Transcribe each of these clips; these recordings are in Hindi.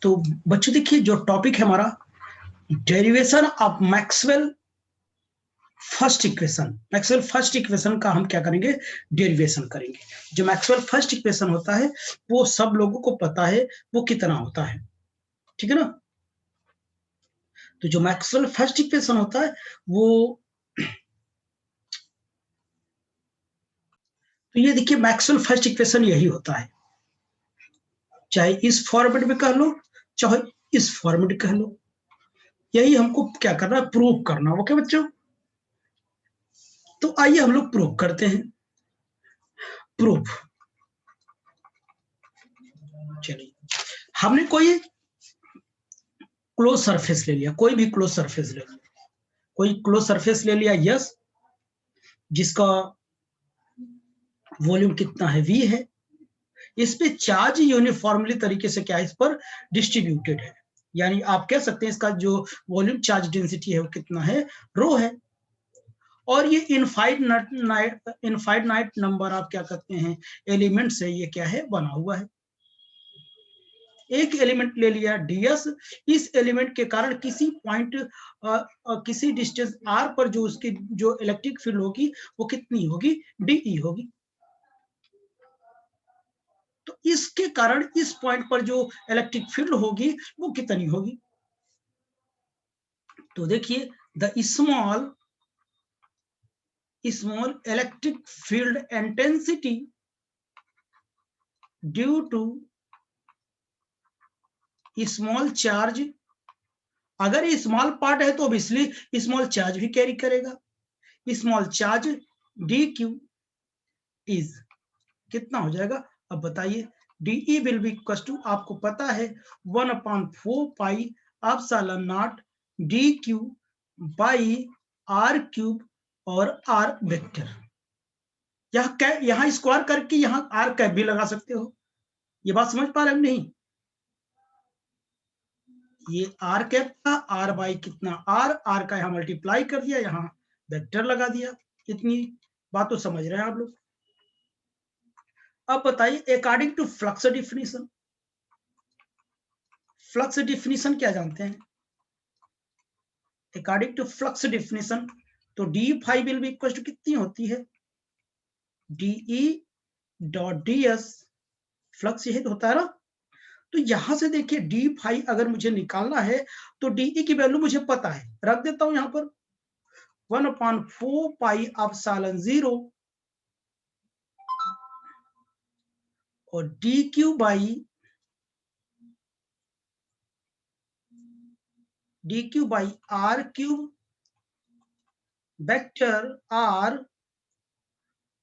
तो बच्चों देखिए जो टॉपिक है हमारा derivation of Maxwell first equation. Maxwell first equation का हम क्या करेंगे, डेरिवेशन करेंगे। जो मैक्सवेल फर्स्ट इक्वेशन होता है वो सब लोगों को पता है वो कितना होता है, ठीक है ना। तो जो मैक्सवेल फर्स्ट इक्वेशन होता है वो, तो ये देखिए मैक्सवेल फर्स्ट इक्वेशन यही होता है, चाहे इस फॉर्मेट में कह लो चाहे इस फॉर्मेट कह लो, यही हमको क्या करना है, प्रूव करना। ओके बच्चों, तो आइए हम लोग प्रूव करते हैं। प्रूफ, चलिए हमने कोई क्लोज सरफेस ले लिया, कोई भी क्लोज सरफेस ले लिया, कोई क्लोज सरफेस ले लिया यस, जिसका वॉल्यूम कितना है v है, इस पे चार्ज यूनिफॉर्मली तरीके से क्या है, इस पर डिस्ट्रीब्यूटेड है। यानी आप कह सकते हैं इसका जो वॉल्यूम चार्ज डेंसिटी है वो कितना है, रो है। और ये इनफाइनाइट नंबर आप क्या कहते हैं एलिमेंट से ये क्या है, बना हुआ है। एक एलिमेंट ले लिया ds, इस एलिमेंट के कारण किसी पॉइंट किसी डिस्टेंस r पर जो उसकी जो इलेक्ट्रिक फील्ड होगी वो कितनी होगी, dE होगी। तो इसके कारण इस पॉइंट पर जो इलेक्ट्रिक फील्ड होगी वो कितनी होगी। तो देखिए the small electric field intensity due to small charge, अगर ये स्मॉल पार्ट है तो ऑब्वियसली स्मॉल चार्ज भी कैरी करेगा। स्मॉल चार्ज dq इज कितना हो जाएगा, अब बताइए। dE will be equal to, आपको पता है 1/4 pi epsilon naught dq by r cube और r वेक्टर। यहाँ स्क्वायर करके यहाँ r कैप भी लगा सकते हो। ये बात समझ पा रहे हो नहीं, ये r कैप था, r बाई कितना r का यहाँ मल्टीप्लाई कर दिया, यहाँ वेक्टर लगा दिया। इतनी बात तो समझ रहे हैं आप लोग। अब बताइए according to flux definition, flux definition क्या जानते हैं, अकॉर्डिंग टू फ्लक्स डिफिनीशन तो D phi will be equal to कितनी होती है, dE डॉट ds, फ्लक्स यही तो होता है ना। तो यहां से देखिए डी फाई अगर मुझे निकालना है तो dE की वैल्यू मुझे पता है, रख देता हूं यहां पर 1/4 पाई एप्सिलॉन 0 और dq by r cube vector r,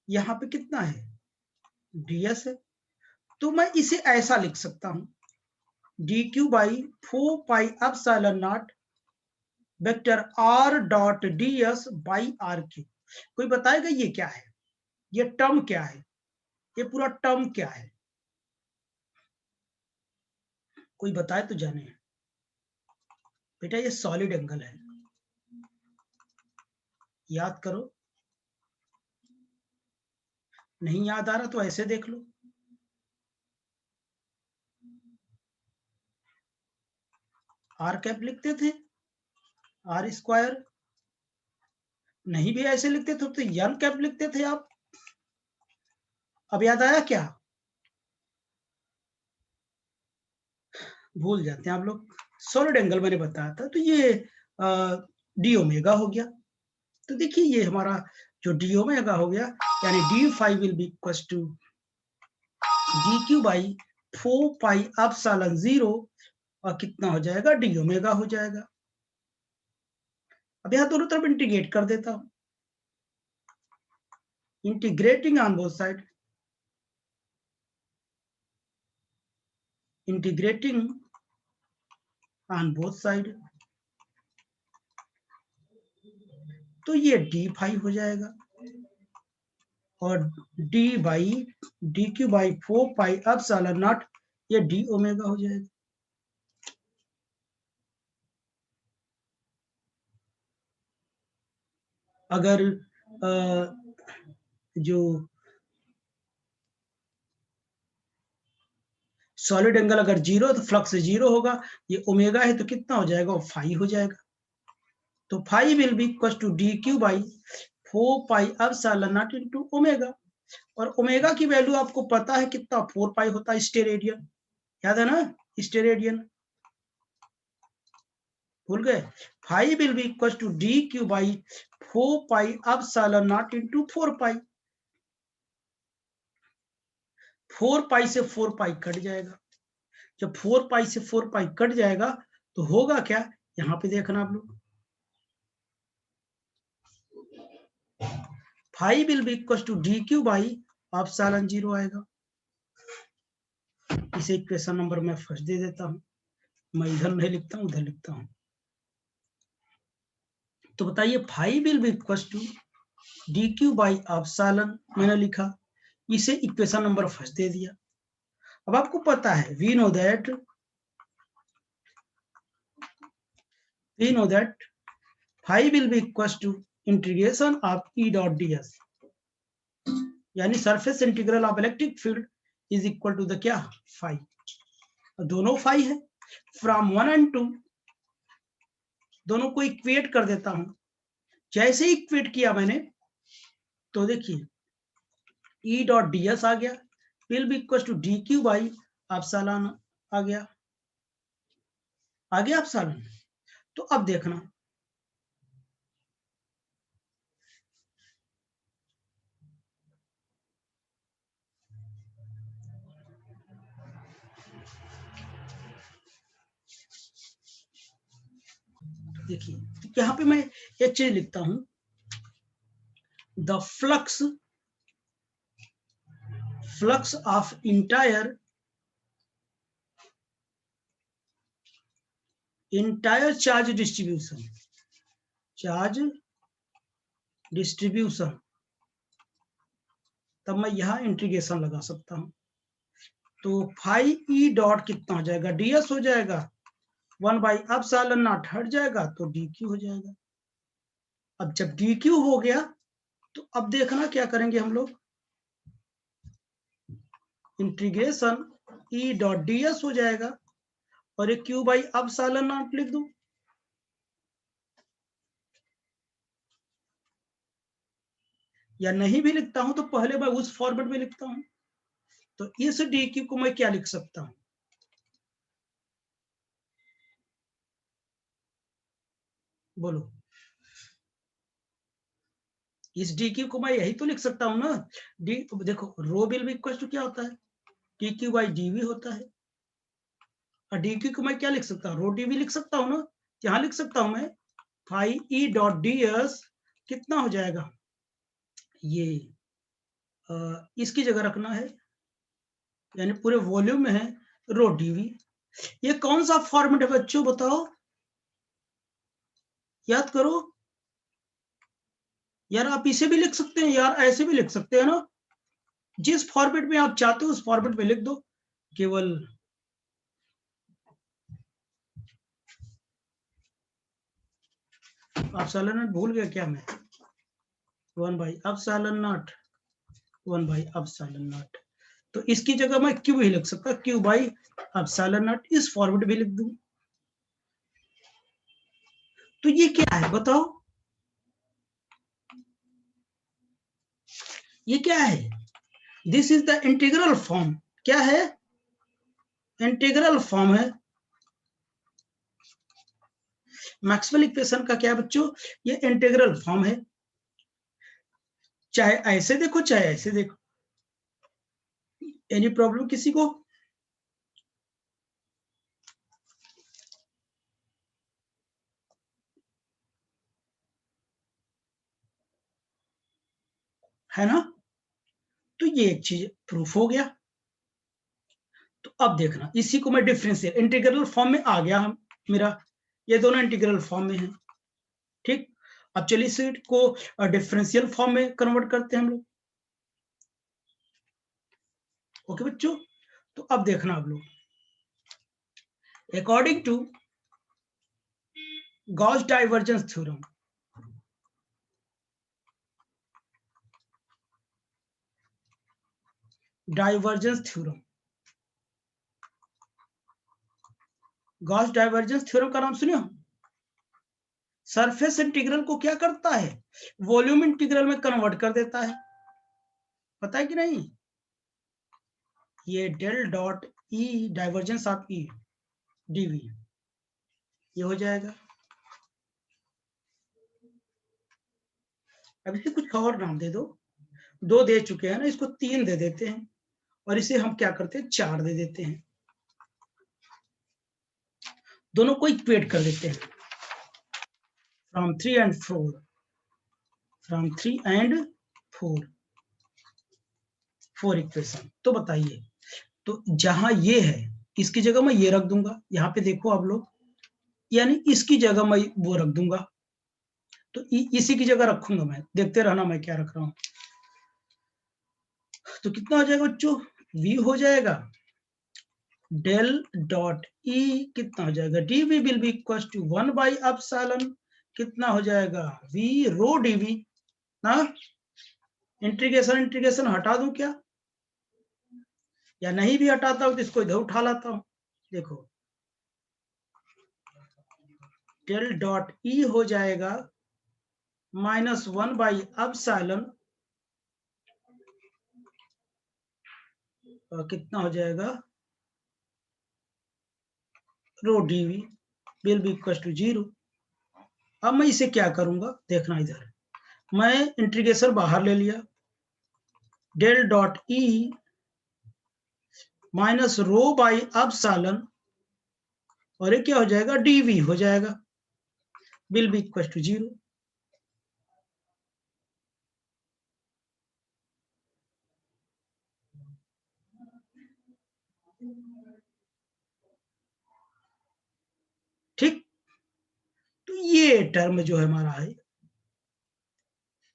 यहां पे कितना है, ds है। तो मैं इसे ऐसा लिख सकता हूं dq by 4 pi epsilon not vector r dot ds by r cube. कोई बताएगा ये क्या है, ये टर्म क्या है, ये पूरा टर्म क्या है, कोई बताए तो जाने। बेटा ये सॉलिड एंगल है, याद करो। नहीं याद आ रहा तो ऐसे देख लो, r कैप लिखते थे, r स्क्वायर, नहीं भी ऐसे लिखते थे तो n कैप लिखते थे आप। अब याद आया क्या, भूल जाते हैं आप लोग। सॉलिड एंगल मैंने बताया था, तो ये डी ओमेगा हो गया। तो देखिए ये हमारा जो डी ओमेगा हो गया, यानी D phi will be equal to D Q by 4 pi epsilon 0 और कितना हो जाएगा, डी ओमेगा हो जाएगा। अब यहां दोनों तरफ इंटीग्रेट कर देता हूं, integrating on both side, integrating on both side, तो ये डी फाइव हो जाएगा और D by D Q by 4 pi epsilon not, ये डी ओमेगा हो जाएगा। अगर जो सॉलिड एंगल अगर जीरो तो फ्लक्स जीरो होगा, ये ओमेगा है तो कितना हो जाएगा, फाई हो जाएगा। तो phi will be equal to D Q by 4 pi epsilon naught into omega, और ओमेगा की वैल्यू आपको पता है कितना, 4 पाई होता है स्टेरेडियन, याद है ना, स्टेरेडियन, भूल गए। Phi will be equal to D Q by 4 pi epsilon naught into 4 pi, 4 pi से 4 पाई कट जाएगा, जब 4 पाई से 4 पाई कट जाएगा तो होगा क्या, यहां पे देखना आप लोग, phi will be equal to D Q by epsilon zero आएगा। इसे इक्वेशन नंबर मैं फर्स्ट दे देता हूं, मैं इधर नहीं लिखता हूं, उधर लिखता हूं। तो बताइए phi will be equal to D Q by epsilon मैंने लिखा, इसे इक्वेशन नंबर फर्स्ट दे दिया। अब आपको पता है we know that phi will be equal to integration of E dot D S, यानी surface integral of electric field is equal to the क्या, फाई, दोनों फाई है, फ्रॉम 1 एंड 2 दोनों को इक्वेट कर देता हूं। जैसे ही इक्वेट किया मैंने तो देखिए ई डॉट डी एस आ गया, will be equal to D Q by epsilon आ गया एप्सिलॉन। तो अब देखना देखिए, तो यहाँ पे मैं एक चीज लिखता हूं, the flux of entire charge distribution, तब मैं यहां इंटीग्रेशन लगा सकता हूं। तो फाई ई डॉट कितना हो जाएगा, डीएस हो जाएगा, 1 बाई एप्सिलॉन नॉट हट जाएगा तो डी क्यू हो जाएगा। अब जब डी क्यू हो गया तो अब देखना क्या करेंगे हम लोग, इंटीग्रेशन ई डॉट डी एस हो जाएगा, और एक क्यू बाई एप्सिलॉन नॉट लिख दूं, या नहीं भी लिखता हूं तो पहले मैं उस फॉर्मेट में लिखता हूं। तो इस डी क्यू को मैं क्या लिख सकता हूं, बोलो, इस डी क्यू को मैं यही तो लिख सकता हूं ना, डी देखो rho will be equal to क्या होता है, D Q by D V होता है, और डी क्यू को मैं क्या लिख सकता हूँ, रो डी वी लिख सकता हूँ ना, यहां लिख सकता हूं मैं phi E dot D S कितना हो जाएगा, ये इसकी जगह रखना है, यानी पूरे वॉल्यूम में है रो डीवी। ये कौन सा फॉर्मेट है बच्चों बताओ, याद करो यार, आप इसे भी लिख सकते हैं यार, ऐसे भी लिख सकते हैं ना, जिस फॉर्मेट में आप चाहते हो उस फॉर्मेट में लिख दो, केवल एप्सिलॉन नॉट भूल गया क्या मैं, 1 by epsilon not, 1 by epsilon not, तो इसकी जगह मैं क्यू ही लिख सकता, क्यू बाई एप्सिलॉन नॉट, इस फॉर्मेट में लिख दूं। तो ये क्या है बताओ, ये क्या है, this is the integral form, क्या है, इंटीग्रल फॉर्म है। मैक्सवेल इक्वेशन का क्या है बच्चों, ये इंटीग्रल फॉर्म है, चाहे ऐसे देखो चाहे ऐसे देखो, एनी प्रॉब्लम किसी को, है ना। तो ये एक चीज प्रूफ हो गया। तो अब देखना इसी को मैं डिफरेंशियल इंटीग्रल फॉर्म में आ गया हम, मेरा ये दोनों इंटीग्रल फॉर्म में है, ठीक। अब चलिए इसी को डिफरेंशियल फॉर्म में कन्वर्ट करते हैं हम लोग, ओके बच्चों। तो अब देखना आप लोग, according to Gauss divergence theorem, divergence theorem Gauss divergence theorem का नाम सुने हो? सरफेस इंटीग्रल को क्या करता है, वॉल्यूम इंटीग्रल में कन्वर्ट कर देता है, पता है कि नहीं? ये del dot E divergence of E DV ये हो जाएगा। अब इसे कुछ और नाम दे दो, 2 दे चुके हैं ना, इसको 3 दे देते हैं और इसे हम क्या करते हैं 4 दे देते हैं, दोनों को इक्वेट कर देते हैं। From 3 and 4, from 3 and 4 4 equation. तो बताइए, तो जहां ये है इसकी जगह मैं ये रख दूंगा, यहाँ पे देखो आप लोग, यानी इसकी जगह मैं वो रख दूंगा, तो इसी की जगह रखूंगा मैं, देखते रहना मैं क्या रख रहा हूं। तो कितना हो जाएगा बच्चों, v हो जाएगा डेल डॉट ई, कितना हो जाएगा dv will be equal to 1 by epsilon, कितना हो जाएगा v रो dv ना। इंटीग्रेशन इंटीग्रेशन हटा दूं क्या, या नहीं भी हटाता हूं तो इसको इधर उठा लाता हूं, देखो डेल डॉट ई हो जाएगा -1 बाई एप्सिलॉन, कितना हो जाएगा rho dv will be equal to 0। अब मैं इसे क्या करूंगा देखना, इधर मैं इंटीग्रेशन बाहर ले लिया, del dot E minus rho by epsilon, और ये क्या हो जाएगा dv हो जाएगा विल बी इक्वल टू 0। ठीक, तो ये टर्म जो है हमारा है,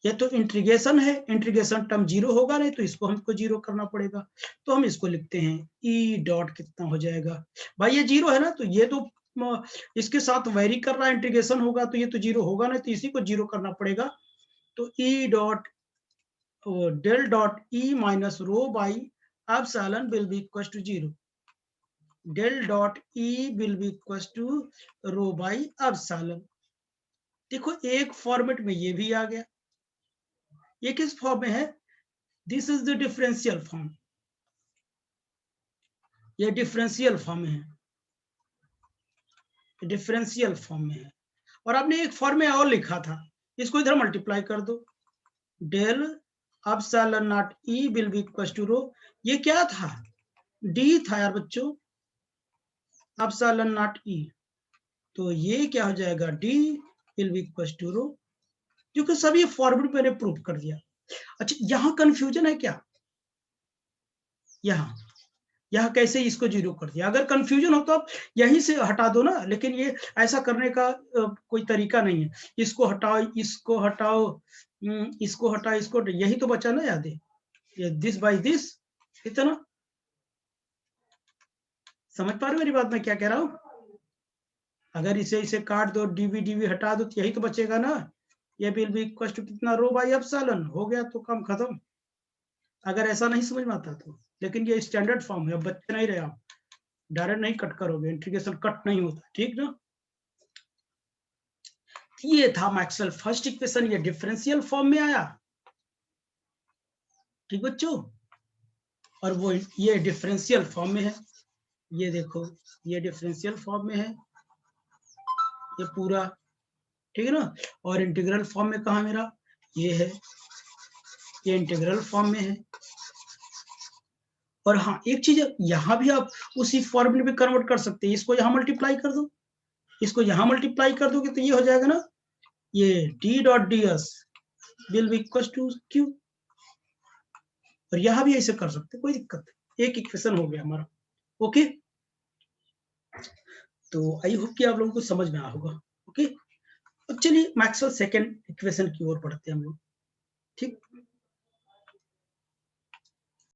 ये तो इंटीग्रेशन है, इंटीग्रेशन टर्म 0 होगा नहीं तो इसको हमको 0 करना पड़ेगा, तो हम इसको लिखते हैं ई डॉट, कितना हो जाएगा भाई, ये 0 है ना, तो ये तो इसके साथ वेरी कर रहा है, इंटीग्रेशन होगा तो ये तो 0 होगा नहीं, तो इसी को 0 करना पड़ेगा, तो E dot del dot E minus rho by epsilon will be equal to 0, del dot E will be equal to rho by epsilon. देखो एक फॉर्मेट में ये भी आ गया, ये किस फॉर्म में है, this is the differential form, ये डिफरेंशियल फॉर्म में है, डिफरेंशियल फॉर्म में है, और आपने एक फॉर्म में और लिखा था, इसको इधर मल्टीप्लाई कर दो, del epsilon naught E will be equal to rho, ये क्या था डी था यार बच्चों, एप्सिलॉन नॉट ई, तो ये क्या हो जाएगा D will be equal to rho, क्योंकि सभी फॉर्मूले मैंने प्रूव कर दिया। अच्छा यहाँ कंफ्यूजन है क्या, यहाँ कैसे इसको 0 कर दिया, अगर कंफ्यूजन हो तो आप यहीं से हटा दो ना, लेकिन ये ऐसा करने का कोई तरीका नहीं है, इसको हटाओ इसको हटाओ, इसको हटाओ इसको, यही तो बचा ना, याद है ये दिस बाय दिस, इतना समझ पा रहे हो मेरी बात, मैं क्या कह रहा हूँ, अगर इसे काट दो, डीवी डीवी हटा दो तो यही तो बचेगा ना, ये विल बी इक्वल टू कितना रो बाई एप्सिलॉन, हो गया तो काम खत्म, अगर ऐसा नहीं समझ में आता तो, लेकिन ये स्टैंडर्ड फॉर्म है, अब बच्चे नहीं रहे आप, डायरेक्ट नहीं कट करोगे, इंटीग्रेशन कट नहीं होता, ठीक ना। ये था मैक्सवेल फर्स्ट इक्वेशन, ये डिफरेंशियल फॉर्म में आया, ठीक बच्चों, और वो ये डिफरेंशियल फॉर्म में है, ये देखो ये डिफरेंशियल फॉर्म में है ये पूरा, ठीक है ना, और इंटीग्रल फॉर्म में कहा मेरा ये है, ये इंटीग्रल फॉर्म में है, और हाँ एक चीज यहाँ भी आप उसी फॉर्मूले में कन्वर्ट कर सकते हैं, इसको यहाँ मल्टीप्लाई कर दो, इसको यहाँ मल्टीप्लाई कर दोगे तो ये हो जाएगा ना, ये D dot D S will be equal to Q, और यहाँ भी ऐसे कर सकते, कोई दिक्कत नहीं, एक इक्वेशन हो गया हमारा, ओके। तो आई होप कि आप लोगों को समझ में आया होगा, ओके। अब चलिए मैक्सवेल सेकंड इक्वेशन की ओर बढ़ते हैं हम लोग, ठीक।